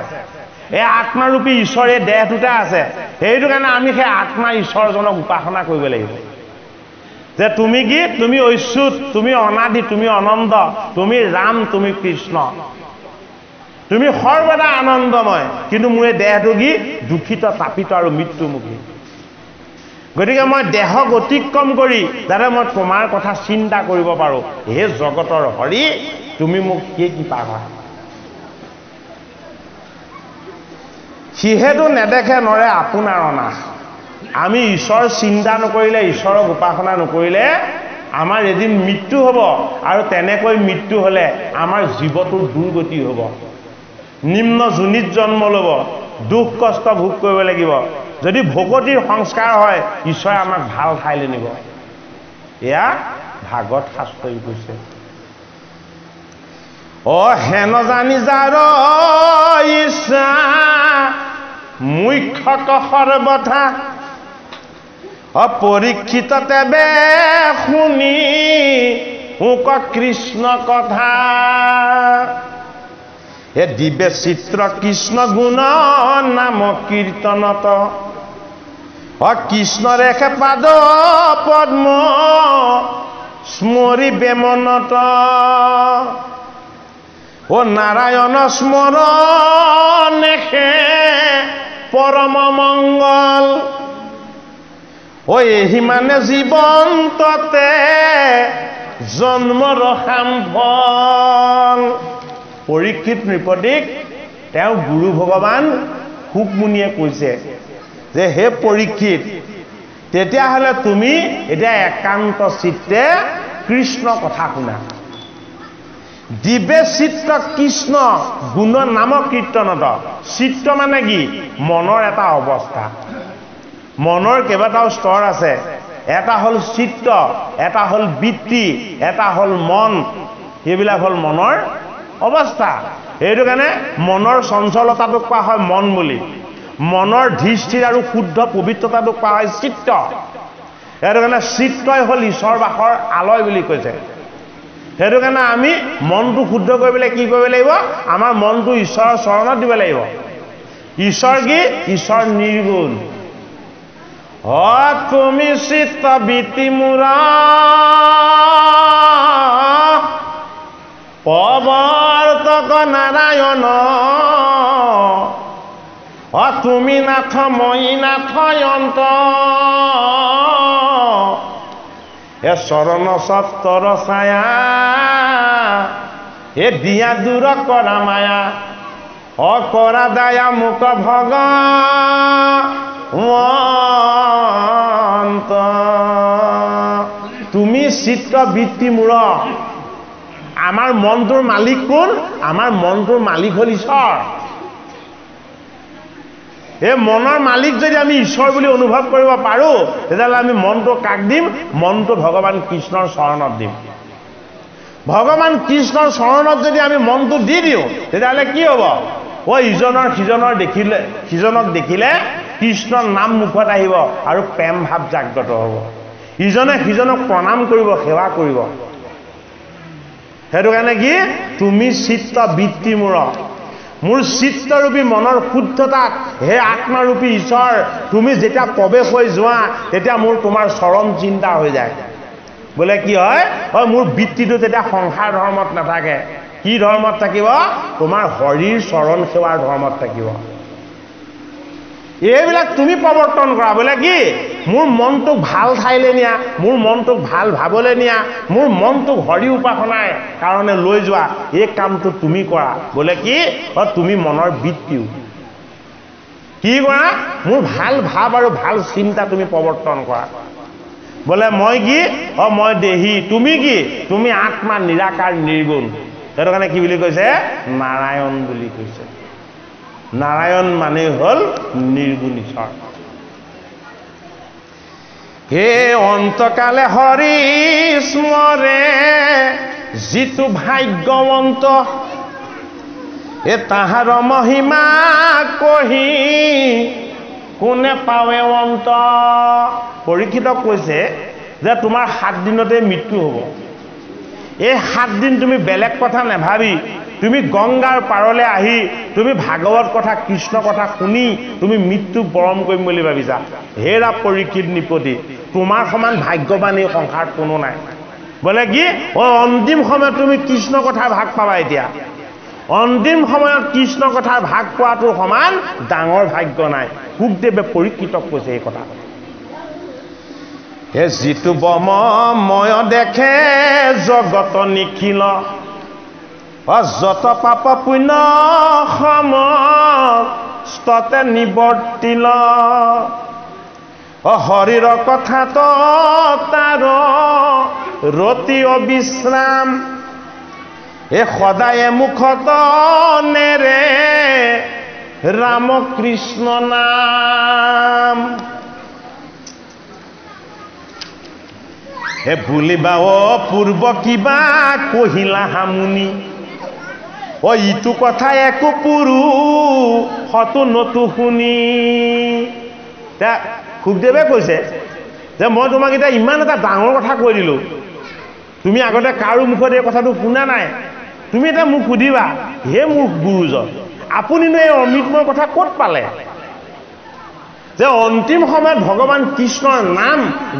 এই আত্মাৰূপী ঈশ্বৰ এই দেহটোতে আছে সেইটো কাৰণে আমি সেই আত্মা ঈশ্বৰজনক উপাসনা কৰিব লাগিব যে তুমি কি তুমি ঐচ্যুত তুমি অনাদি তুমি অনন্ত তুমি ৰাম তুমি কৃষ্ণ তুমি সৰ্বদা আনন্দময় কিন্তু মোৰ এই দেহটো কি দুখিত তাপিত আৰু মৃত্যুমুখী গতিকে মই দেহক অতিক্ৰম কৰি যাতে মই তোমাৰ কথা চিন্তা কৰিব পাৰোঁ হে জগতৰ হৰি তুমি মোক কি কৃপা কৰা সিহেতু নেদেখে নৰে আপোনাৰ অনাশ আমি ঈশ্বৰ চিন্তা নকৰিলে ঈশ্বৰক উপাসনা নকৰিলে আমাৰ এদিন মৃত্যু হ'ব আৰু তেনেকৈ মৃত্যু হ'লে আমাৰ জীৱটোৰ দুৰ্গতি হ'ব নিম্ন যোনিত জন্ম ল'ব দুখ কষ্ট ভোগ কৰিব লাগিব যদি ভকতিৰ সংস্কাৰ হয় ঈশ্বৰে আমাক ভাল ঠাইলৈ নিব এয়া ভাগৱত শাস্ত্ৰই কৈছে হেন জানি যাৰ ইচ্ছা মুখ্যক সৰ্বথা অপৰীক্ষিত তেবে শুনি ওক কৃষ্ণ কথা হে দিব্য চিত্ৰ কৃষ্ণ গুণ নাম কীৰ্তনত কৃষ্ণ ৰেখে পাদ পদ্ম স্মৰি বেমনত নাৰায়ণ স্মৰণেহে পৰম মংগল এহি মানে জীৱন্ততে জন্মৰ সাম্ভল পৰীক্ষিত নৃপতিক তেওঁ গুৰু ভগৱান শুকমুনিয়ে কৈছে যে হে পৰীক্ষিত তেতিয়াহ'লে তুমি এতিয়া একান্ত চিত্তে কৃষ্ণ কথা শুনা দিব্য চিত্ৰ কৃষ্ণ গুণ নাম কীৰ্তনত চিত্ৰ মানে কি মনৰ এটা অৱস্থা মনৰ কেইবাটাও স্তৰ আছে এটা হ'ল চিত্ত এটা হ'ল বৃত্তি এটা হ'ল মন এইবিলাক হ'ল মনৰ অৱস্থা এইটো কাৰণে মনৰ চঞ্চলতাটোক কোৱা হয় মন বুলি মনৰ ধীৰ আৰু শুদ্ধ পবিত্ৰতাটোক কোৱা হয় চিত্ত। সেইটো কাৰণে চিত্তই হ'ল ঈশ্বৰ বাসৰ আলয় বুলি কৈছে। সেইটো কাৰণে আমি মনটো শুদ্ধ কৰিবলৈ কি কৰিব লাগিব? আমাৰ মনটো ঈশ্বৰৰ চৰণত দিব লাগিব। ঈশ্বৰ কি? ঈশ্বৰ নিৰ্গুণ। তুমি চিত্ত বৃত্তি মোৰ প্ৰৱৰ্তক নাৰায়ণ, তুমি নাথ মই নাথ অন্ত, চৰণ সত্তৰ ছায়া দিয়া দূৰ কৰা মায়া, কৰা দায়া মুক ভগৱন্ত। তুমি চিত্ত বৃত্তি মূৰ। আমাৰ মনটোৰ মালিক কোন? আমাৰ মনটোৰ মালিক হ'ল ঈশ্বৰ। এই মনৰ মালিক যদি আমি ঈশ্বৰ বুলি অনুভৱ কৰিব পাৰোঁ, তেতিয়াহ'লে আমি মনটো কাক দিম? মনটো ভগৱান কৃষ্ণৰ চৰণত দিম। ভগৱান কৃষ্ণৰ চৰণত যদি আমি মনটো দি দিওঁ, তেতিয়াহ'লে কি হ'ব? সিজনক দেখিলে কৃষ্ণৰ নাম মুখত আহিব আৰু প্ৰেম ভাৱ জাগ্ৰত হ'ব। ইজনে সিজনক প্ৰণাম কৰিব, সেৱা কৰিব। সেইটো কাৰণে কি? তুমি চিত্ত বৃত্তি মূৰ। মোৰ চিত্তৰূপী মনৰ শুদ্ধতাত হে আত্মাৰূপী ঈশ্বৰ তুমি যেতিয়া প্ৰৱেশ হৈ যোৱা, তেতিয়া মোৰ তোমাৰ চৰম চিন্তা হৈ যায়। বোলে কি হয়? মোৰ বৃত্তিটো তেতিয়া সংসাৰ ধৰ্মত নাথাকে। কি ধৰ্মত থাকিব? তোমাৰ হৰিৰ চৰণ সেৱাৰ ধৰ্মত থাকিব। এইবিলাক তুমি প্ৰৱৰ্তন কৰা। বোলে কি? মোৰ মনটোক ভাল ঠাইলৈ নিয়া, মোৰ মনটোক ভাল ভাৱলৈ নিয়া, মোৰ মনটোক হৰি উপাসনাৰ কাৰণে লৈ যোৱা, এই কামটো তুমি কৰা। বোলে কি? তুমি মনৰ বৃত্তিও কি কৰা? মোৰ ভাল ভাৱ আৰু ভাল চিন্তা তুমি প্ৰৱৰ্তন কৰা। বোলে মই কি? মই দেহী। তুমি কি? তুমি আত্মা নিৰাকাৰ নিৰ্গুণ। সেইটো কাৰণে কি বুলি কৈছে? নাৰায়ণ বুলি কৈছে। নাৰায়ণ মানে হ'ল নিৰ্গুণ ঈশ্বৰ। হে অন্তকালে হৰি স্মৰে যিটো ভাগ্যৱন্ত, তাহাৰ মহিমা কহি কোনে পাৱে অন্ত। পৰীক্ষিতক কৈছে যে তোমাৰ 7 দিনতে মৃত্যু হ'ব। এই 7 দিন তুমি বেলেগ কথা নাভাবি তুমি গংগাৰ পাৰলৈ আহি তুমি ভাগৱত কথা কৃষ্ণ কথা শুনি তুমি মৃত্যু বৰণ কৰিম বুলি ভাবিছা। হেৰা পৰীক্ষিত নিপতি, তোমাৰ সমান ভাগ্যৱান এই সংসাৰত কোনো নাই। বোলে কি? অন্তিম সময়ত তুমি কৃষ্ণ কথাৰ ভাগ পাবা। এতিয়া অন্তিম সময়ত কৃষ্ণ কথাৰ ভাগ পোৱাটোৰ সমান ডাঙৰ ভাগ্য নাই। শুকদেৱে পৰীক্ষিতক কৈছে এই কথা। হে যিটো ব্ৰহ্মময় দেখে জগত নিখিল, যত পাপ পুণ্য সমস্ততে নিবৰ্তিল, হৰিৰ কথাত তাৰ ৰতি অবিশ্ৰাম, সদায়ে মুখত নেৰে ৰাম কৃষ্ণ নাম। বুলিবা পূৰ্ব কিবা কহিলা হামুনি, ইটো কথা একো পুৰুষতো নতো শুনি। শুকদেৱে কৈছে যে মই তোমাক এতিয়া ইমান এটা ডাঙৰ কথা কৈ দিলোঁ, তুমি আগতে কাৰো মুখত এই কথাটো শুনা নাই। তুমি এতিয়া মোক সুধিবা, হে মোৰ গুৰুজন, আপুনিনো এই অমৃতময় কথা ক'ত পালে? যে অন্তিম সময়ত ভগৱান কৃষ্ণৰ নাম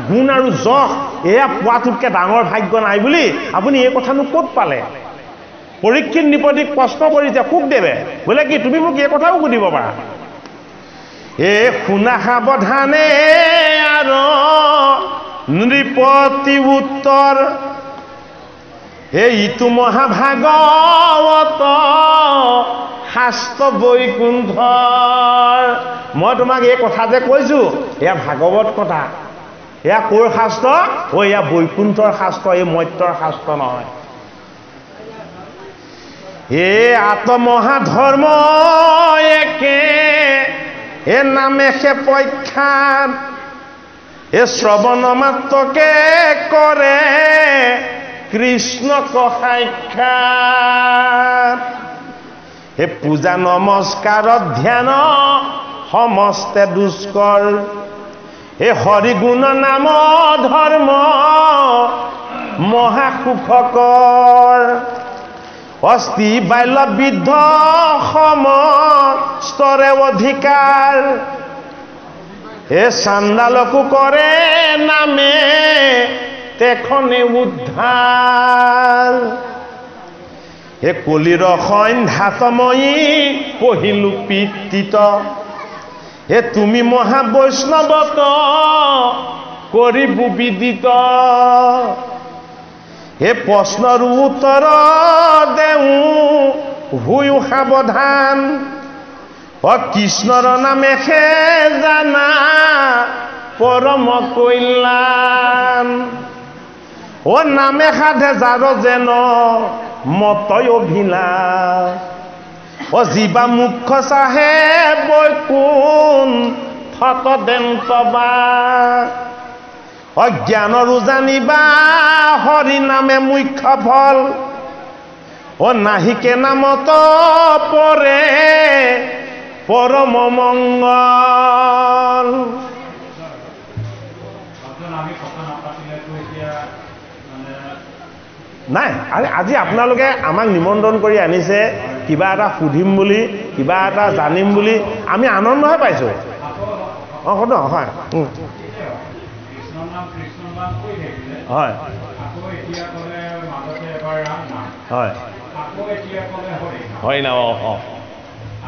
গুণ আৰু যশ এয়া পোৱাটোতকৈ ডাঙৰ ভাগ্য নাই বুলি আপুনি এই কথানো ক'ত পালে? পৰীক্ষিত নৃপতিক প্ৰশ্ন কৰিছে শুকদেৱে। বোলে কি? তুমি মোক এই কথাও সুধিব পাৰা। শুনা সাৱধানে আৰু নৃপতি উত্তৰ, ইটো মহাভাগৱত শাস্ত্ৰ বৈকুণ্ঠৰ। মই তোমাক এই কথা যে কৈছো, এয়া ভাগৱত কথা। এয়া ক'ৰ শাস্ত্ৰ? এয়া বৈকুণ্ঠৰ শাস্ত্ৰ, এই মৰ্ত্যৰ শাস্ত্ৰ নহয়। আত্মহাধৰ্ম একে নামে সে প্ৰখ্যাত, শ্ৰৱণ মাত্ৰকে কৰে কৃষ্ণ সাক্ষাৎ। পূজা নমস্কাৰত ধ্যান সমস্তে দুষ্কৰ এই হৰিগুণ নাম ধৰ্ম মহাসুখকৰ অস্তি বাল্য বৃদ্ধ সমস্তৰে অধিকাৰ হে চাণ্ডালকো কৰে নামে তেখনে উদ্ধাৰ হে কলিৰ সন্ধ্যাতময়ী পহিলো পিতৃত হে তুমি মহাবৈষ্ণৱত কৰিব বিদিত হে প্ৰশ্নৰ উত্তৰ দেও হুয়ো সাৱধান কৃষ্ণৰ নামেহে জানা পৰম কল্যাণ নামে সাধে যাৰ যেন মতয় অভিলাষ জীৱা মুখ্য চাহে বৈকুণ্ঠত দেন্তবা জ্ঞানৰো জানিবা হৰি নামে মুখ্য ফল নাহিকে নামত পৰে পৰম মংগল নাই আজি আপোনালোকে আমাক নিমন্ত্ৰণ কৰি আনিছে কিবা এটা সুধিম বুলি কিবা এটা জানিম বুলি আমি আনন্দহে পাইছোঁ শুনো হয় হয় হয় হয় না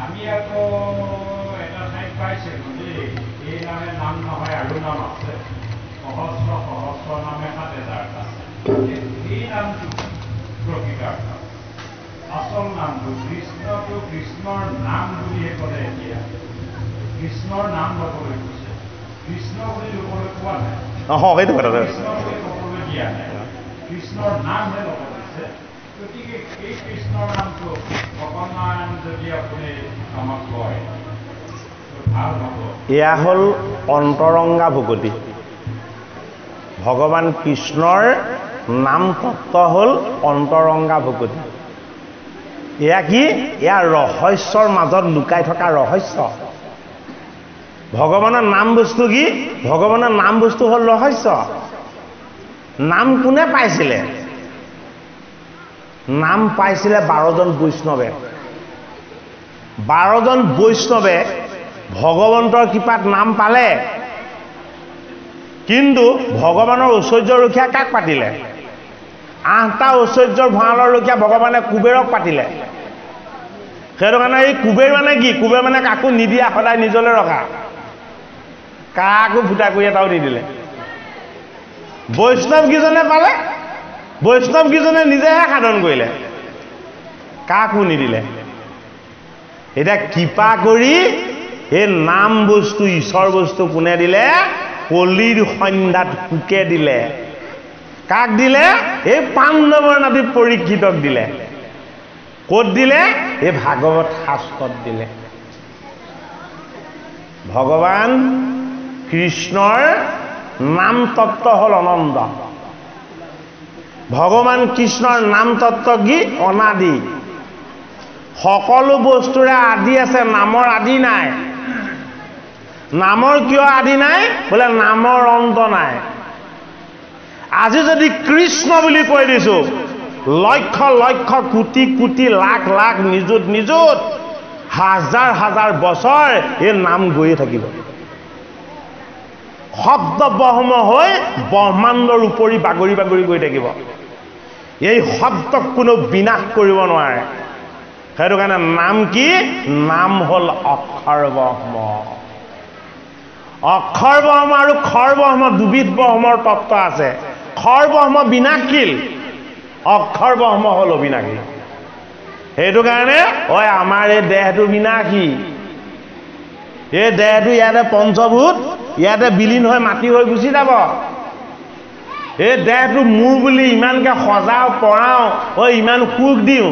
আমি আকৌ এটা ঠাইত পাইছিলোঁ যে এই নামে নাম নহয় আৰু নাম আছে সহস্ৰ সহস্ৰ নামে ৭,০০০ আছে এই নামটো প্ৰকৃত আচল নামটো কৃষ্ণটো কৃষ্ণৰ নাম বুলিহে ক'লে এতিয়া কৃষ্ণৰ নাম ল'বলৈ কৈছে কৃষ্ণ বুলি ল'বলৈ কোৱা নাই সেইটো কথা কৃষ্ণ বুলি ক'বলৈ দিয়া নাই কৃষ্ণৰ নামহে ল'ব দিছে গতিকে এই কৃষ্ণৰ নামটো অকণমান যদি আপুনি আমাক কয় ভাল হ'ব এয়া হ'ল অন্তৰংগা ভকতি ভগৱান কৃষ্ণৰ নাম তত্ত্ব হ'ল অন্তৰংগা ভকতি এয়া কি এয়া ৰহস্যৰ মাজত লুকাই থকা ৰহস্য ভগৱানৰ নাম বস্তু কি ভগৱানৰ নাম বস্তু হ'ল ৰহস্য নাম কোনে পাইছিলে নাম পাইছিলে 12জন বৈষ্ণৱে 12জন বৈষ্ণৱে ভগৱন্তৰ কৃপাত নাম পালে কিন্তু ভগৱানৰ ঐশ্বৰ্য ৰক্ষা কাক পাতিলে 8টা ঐশ্বৰ্যৰ ভঁৰালৰ ৰক্ষা ভগৱানে কুবেৰক পাতিলে সেইটো কাৰণে এই কুবেৰ মানে কি কুবেৰ মানে কাকো নিদিয়া সদায় নিজলৈ ৰখা কাকো ফুটা কৰি এটাও নিদিলে বৈষ্ণৱ কিজনে পালে বৈষ্ণৱ কিজনে নিজেহে সাধন কৰিলে কাকো নিদিলে এটা কৃপা কৰি এই নাম বস্তু ঈশ্বৰ বস্তু কোনে দিলে কলিৰ সন্ধ্যাত পোকে দিলে কাক দিলে এই পাণ্ডৱৰ নাতি পৰীক্ষিতক দিলে ক'ত দিলে এই ভাগৱত শাস্ত্ৰত দিলে ভগৱান কৃষ্ণৰ নাম তত্ত্ব হ'ল অনন্ত ভগৱান কৃষ্ণৰ নাম তত্ত্ব কি অনাদি সকলো বস্তুৰে আদি আছে নামৰ আদি নাই নামৰ কিয় আদি নাই বোলে নামৰ অন্ত নাই আজি যদি কৃষ্ণ বুলি কৈ দিছোঁ লক্ষ লক্ষ কোটি কোটি লাখ লাখ নিযুত নিযুত হাজাৰ হাজাৰ বছৰ এই নাম গৈয়ে থাকিব শব্দ ব্ৰহ্ম হৈ ব্ৰহ্মাণ্ডৰ উপৰি বাগৰি বাগৰি গৈ থাকিব এই শব্দক কোনো বিনাশ কৰিব নোৱাৰে সেইটো কাৰণে নাম কি নাম হ'ল অক্ষৰ ব্ৰহ্ম অক্ষৰ ব্ৰহ্ম আৰু খৰ ব্ৰহ্ম দুবিধ ব্ৰহ্মৰ তত্ত্ব আছে খৰ ব্ৰহ্ম বিনাশীল অক্ষৰ ব্ৰহ্ম হ'ল অবিনাশী সেইটো কাৰণে আমাৰ এই দেহটো বিনাশী এই দেহটো ইয়াতে পঞ্চভূত ইয়াতে বিলীন হৈ মাটি হৈ গুচি যাব এই দেহটো মোৰ বুলি ইমানকে সজাও পৰাও ইমান সুখ দিওঁ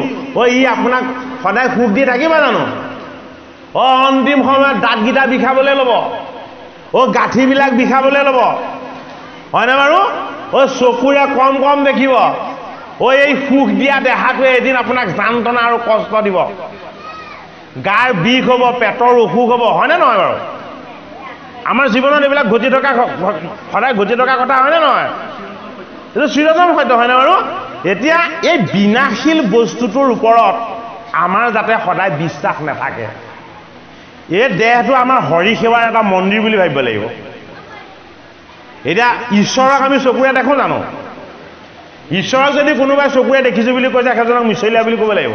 ই আপোনাক সদায় সুখ দি থাকিব জানো অন্তিম সময়ত দাঁতকেইটা বিষাবলৈ ল'ব গাঁঠিবিলাক বিষাবলৈ ল'ব হয়নে বাৰু চকুৰে কম কম দেখিব এই সুখ দিয়া দেহাটোৱে এদিন আপোনাক যান্ত্ৰণা আৰু কষ্ট দিব গাৰ বিষ হ'ব, পেটৰ অসুখ হ'ব, হয়নে নহয় বাৰু? আমাৰ জীৱনত এইবিলাক সদায় ঘটি থকা কথা হয়নে নহয়? এইটো চিৰন্তন সত্য, হয়নে বাৰু? এতিয়া এই বিনাশীল বস্তুটোৰ ওপৰত আমাৰ যাতে সদায় বিশ্বাস নাথাকে। এই দেহটো আমাৰ হৰি সেৱাৰ এটা মন্দিৰ বুলি ভাবিব লাগিব। এতিয়া ঈশ্বৰক আমি চকুৰে দেখোঁ জানো? ঈশ্বৰক যদি কোনোবাই চকুৰে দেখিছোঁ বুলি কৈছে, সেইজনক মিছলীয়া বুলি ক'ব লাগিব।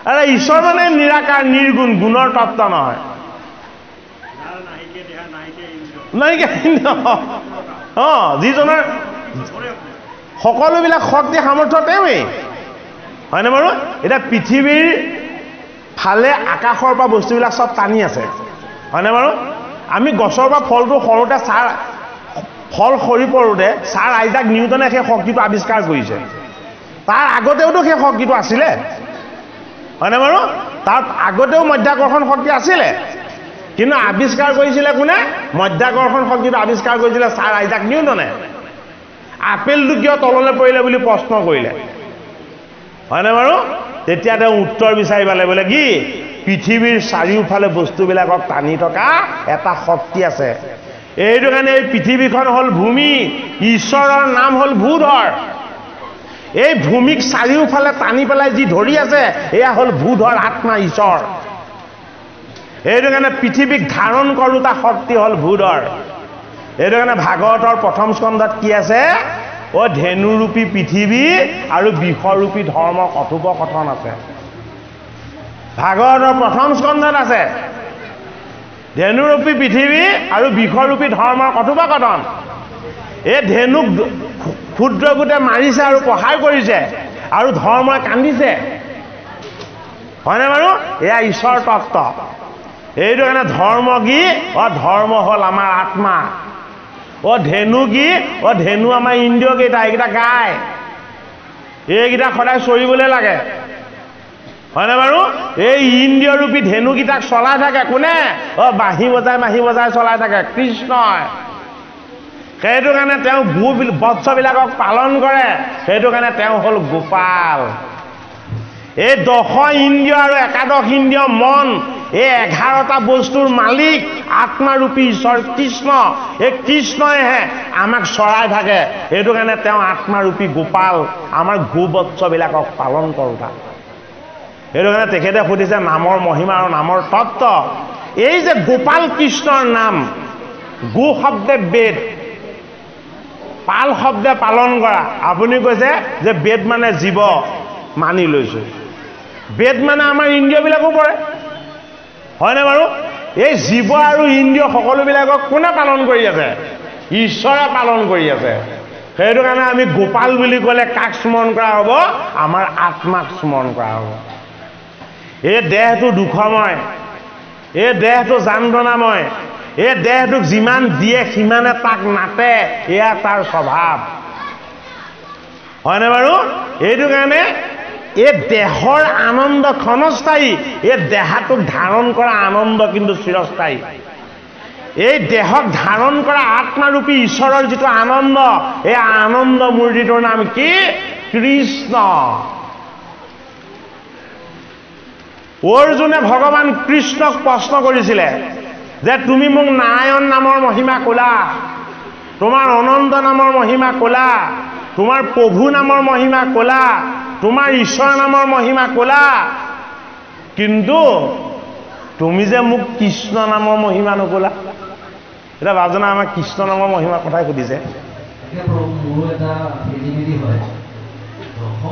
আৰে ঈশ্বৰ মানে নিৰাকাৰ, নিৰ্গুণ, গুণৰ তত্ত্ব নহয়। যিজনৰ সকলোবিলাক শক্তি সামৰ্থ্য তেওঁৱেই, হয়নে বাৰু? এতিয়া পৃথিৱীৰ ফালে আকাশৰ পৰা বস্তুবিলাক চব টানি আছে, হয়নে বাৰু? আমি গছৰ পৰা ফলটো সৰোতে ফল সৰি পৰোঁতে ছাৰ আইজাক নিউটনে সেই শক্তিটো আৱিষ্কাৰ কৰিছে। তাৰ আগতেওতো সেই শক্তিটো আছিলে, হয়নে বাৰু? তাৰ আগতেও মধ্যাকৰ্ষণ শক্তি আছিলে, কিন্তু আৱিষ্কাৰ কৰিছিলে কোনে? মধ্যাকৰ্ষণ শক্তিটো আৱিষ্কাৰ কৰিছিলে ছাৰ আইজাক নিউটনে। আপেলটো কিয় তললৈ পৰিলে বুলি প্ৰশ্ন কৰিলে, হয়নে বাৰু? তেতিয়া তেওঁ উত্তৰ বিচাৰি পালে, বোলে কি? পৃথিৱীৰ চাৰিওফালে বস্তুবিলাকক টানি থকা এটা শক্তি আছে। এইটো কাৰণে এই পৃথিৱীখন হ'ল ভূমি, ঈশ্বৰৰ নাম হ'ল ভূধৰ। এই ভূমিক চাৰিওফালে টানি পেলাই যি ধৰি আছে, এয়া হ'ল ভূধৰ আত্মা ঈশ্বৰ। এইটো কাৰণে পৃথিৱীক ধাৰণ কৰোঁতা শক্তি হ'ল ভূধৰ। এইটো কাৰণে ভাগৱতৰ প্ৰথম স্কন্ধত কি আছে? ধেনুৰূপী পৃথিৱী আৰু বিষৰূপী ধৰ্মৰ কথোপকথন আছে। ভাগৱতৰ প্ৰথম স্কন্ধত আছে ধেনুৰূপী পৃথিৱী আৰু বিষৰূপী ধৰ্মৰ কথোপকথন। এই ধেনুক ক্ষুদ্ৰগোটে মাৰিছে আৰু প্ৰসাৰ কৰিছে, আৰু ধৰ্মই কান্দিছে, হয়নে বাৰু? এয়া ঈশ্বৰ তত্ত্ব। এইটো কাৰণে ধৰ্ম কি? ধৰ্ম হ'ল আমাৰ আত্মা। ধেনু কি? ধেনু আমাৰ ইন্দ্ৰিয়কেইটা, এইকেইটা গায়, এইকেইটা সদায় চৰিবলৈ লাগে, হয়নে বাৰু? এই ইন্দ্ৰিয়ৰূপী ধেনুকেইটাক চলাই থাকে কোনে? বাঁহী বজাই চলাই থাকে কৃষ্ণই। সেইটো কাৰণে তেওঁ বৎসবিলাকক পালন কৰে, সেইটো কাৰণে তেওঁ হ'ল গোপাল। এই 10 ইন্দ্ৰিয় আৰু একাদশ ইন্দ্ৰিয় মন, এই 11টা বস্তুৰ মালিক আত্মাৰূপী ঈশ্বৰ কৃষ্ণ। এই কৃষ্ণইহে আমাক চৰাই থাকে, সেইটো কাৰণে তেওঁ আত্মাৰূপী গোপাল, আমাৰ গোবৎসবিলাকক পালন কৰোঁতা। সেইটো কাৰণে তেখেতে সুধিছে নামৰ মহিমা আৰু নামৰ তত্ত্ব। এই যে গোপাল কৃষ্ণৰ নাম, গো শব্দে বেদ, পাল শব্দে পালন কৰা। আপুনি কৈছে যে বেদ মানে জীৱ, মানি লৈছোঁ। বেদ মানে আমাৰ ইন্দ্ৰিয়বিলাকো পৰে, হয়নে বাৰু? এই জীৱ আৰু ইন্দ্ৰিয় সকলোবিলাকক কোনে পালন কৰি আছে? ঈশ্বৰে পালন কৰি আছে। সেইটো কাৰণে আমি গোপাল বুলি ক'লে কাক স্মৰণ কৰা হ'ব? আমাৰ আত্মাক স্মৰণ কৰা হ'ব। এই দেহটো দুখময়, এই দেহটো যন্ত্ৰণাময়, এই দেহটোক যিমান দিয়ে সিমানে তাক নাটে, এয়া তাৰ স্বভাৱ, হয়নে বাৰু? এইটো কাৰণে এই দেহৰ আনন্দ ক্ষণস্থায়ী, এই দেহাটোক ধাৰণ কৰা আনন্দ কিন্তু চিৰস্থায়ী। এই দেহক ধাৰণ কৰা আত্মাৰূপী ঈশ্বৰৰ যিটো আনন্দ, এই আনন্দ মূৰ্তিটোৰ নাম কি? কৃষ্ণ। অৰ্জুনে ভগৱান কৃষ্ণক প্ৰশ্ন কৰিছিলে যে তুমি মোক নাৰায়ণ নামৰ মহিমা ক'লা, তোমাৰ অনন্ত নামৰ মহিমা ক'লা, তোমাৰ প্ৰভু নামৰ মহিমা ক'লা, তোমাৰ ঈশ্বৰ নামৰ মহিমা ক'লা, কিন্তু তুমি যে মোক কৃষ্ণ নামৰ মহিমা নক'লা। এতিয়া বাজনা আমাক কৃষ্ণ নামৰ মহিমাৰ কথাই সুধিছে। মোৰো এটা খেলিমেলি হয়,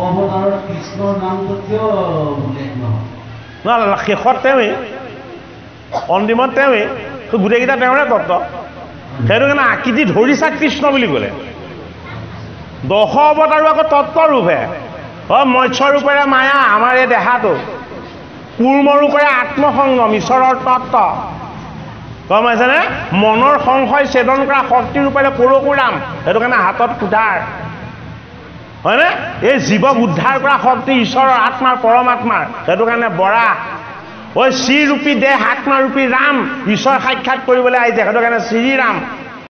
অৱতাৰত কৃষ্ণৰ নামটো কিয় উল্লেখ নহয়? শেষত তেওঁৱেই, অন্তিমত তেওঁৱেই, গোটেইকেইটা তেওঁৰে তত্ত্ব। সেইটো কাৰণে আকৃতি ধৰিছা কৃষ্ণ বুলি ক'লে। 10 অৱতাৰো আকৌ তত্ত্বৰূপে। মৎস্যৰূপেৰে মায়া আমাৰ এই দেহাটো, কুৰ্মৰূপেৰে আত্মসংগম ঈশ্বৰৰ তত্ত্ব, গম পাইছেনে? মনৰ সংশয় ছেদন কৰা শক্তি ৰূপেৰে পৰশুৰাম, সেইটো কাৰণে হাতত কুঠাৰ, হয়নে? এই জীৱক উদ্ধাৰ কৰা শক্তি ঈশ্বৰৰ আত্মাৰ পৰমাত্মাৰ, সেইটো কাৰণে বৰা। শ্ৰীৰূপী দেহ আত্মাৰূপী ৰাম, ঈশ্বৰ সাক্ষাৎ কৰিবলৈ আহিছে, সেইটো কাৰণে শ্ৰীৰাম।